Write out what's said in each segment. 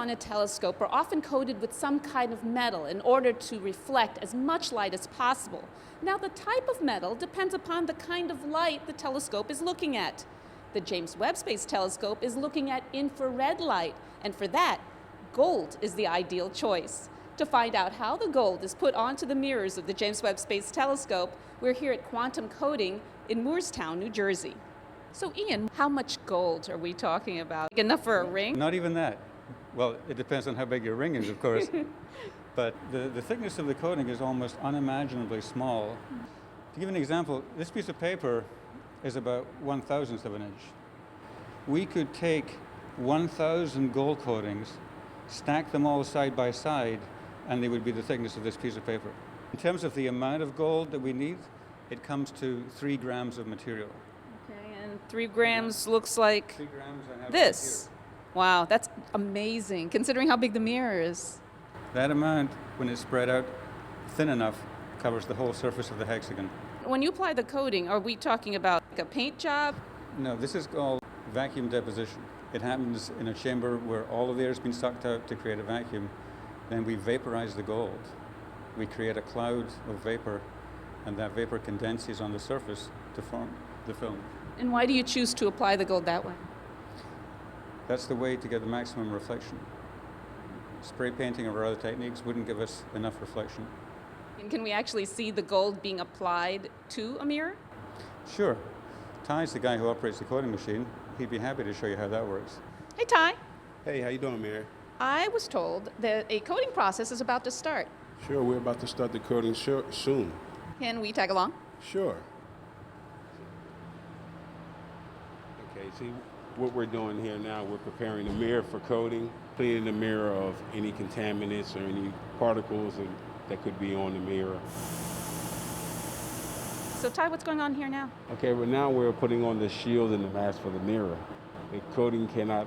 on a telescope are often coated with some kind of metal in order to reflect as much light as possible. Now, the type of metal depends upon the kind of light the telescope is looking at. The James Webb Space Telescope is looking at infrared light, and for that, gold is the ideal choice. To find out how the gold is put onto the mirrors of the James Webb Space Telescope, we're here at Quantum Coating in Moorestown, New Jersey. So Ian, how much gold are we talking about? Enough for a ring? Not even that. Well, it depends on how big your ring is, of course. But the thickness of the coating is almost unimaginably small. To give an example, this piece of paper is about 1/1000th of an inch. We could take 1,000 gold coatings, stack them all side by side, and they would be the thickness of this piece of paper. In terms of the amount of gold that we need, it comes to 3 grams of material. Okay, and 3 grams looks like 3 grams I have this. Wow, that's amazing, considering how big the mirror is. That amount, when it's spread out thin enough, covers the whole surface of the hexagon. When you apply the coating, are we talking about a paint job? No, this is called vacuum deposition. It happens in a chamber where all of the air has been sucked out to create a vacuum. Then we vaporize the gold. We create a cloud of vapor, and that vapor condenses on the surface to form the film. And why do you choose to apply the gold that way? That's the way to get the maximum reflection. Spray painting or other techniques wouldn't give us enough reflection. And can we actually see the gold being applied to a mirror? Sure. Ty's the guy who operates the coating machine. He'd be happy to show you how that works. Hey, Ty. Hey, how you doing, Mary? I was told that a coating process is about to start. Sure, we're about to start the coating soon. Can we tag along? Sure. Okay, see, what we're doing here now, we're preparing the mirror for coating, cleaning the mirror of any contaminants or any particles that could be on the mirror. So Ty, what's going on here now? Okay, well now we're putting on the shield and the mask for the mirror. The coating cannot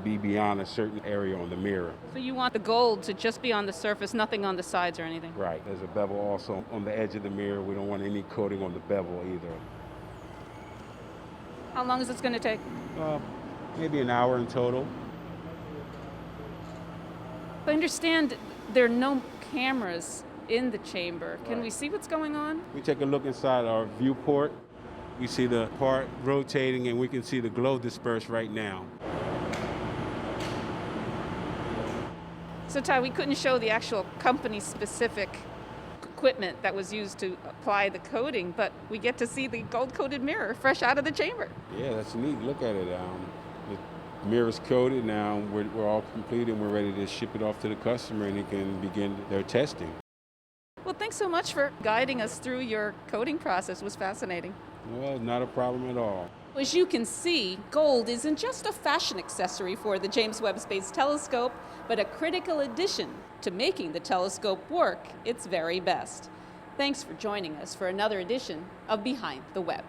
be beyond a certain area on the mirror. So you want the gold to just be on the surface, nothing on the sides or anything? Right, there's a bevel also on the edge of the mirror. We don't want any coating on the bevel either. How long is this going to take? Maybe an hour in total. I understand there are no cameras in the chamber. Can we see what's going on? We take a look inside our viewport. We see the part rotating and we can see the glow disperse right now. So Ty, we couldn't show the actual company-specific equipment that was used to apply the coating, but we get to see the gold-coated mirror fresh out of the chamber. Yeah, that's neat. Look at it. The mirror's coated now. We're all complete and we're ready to ship it off to the customer and they can begin their testing. Well, thanks so much for guiding us through your coating process. It was fascinating. Well, not a problem at all. As you can see, gold isn't just a fashion accessory for the James Webb Space Telescope, but a critical addition to making the telescope work its very best. Thanks for joining us for another edition of Behind the Webb.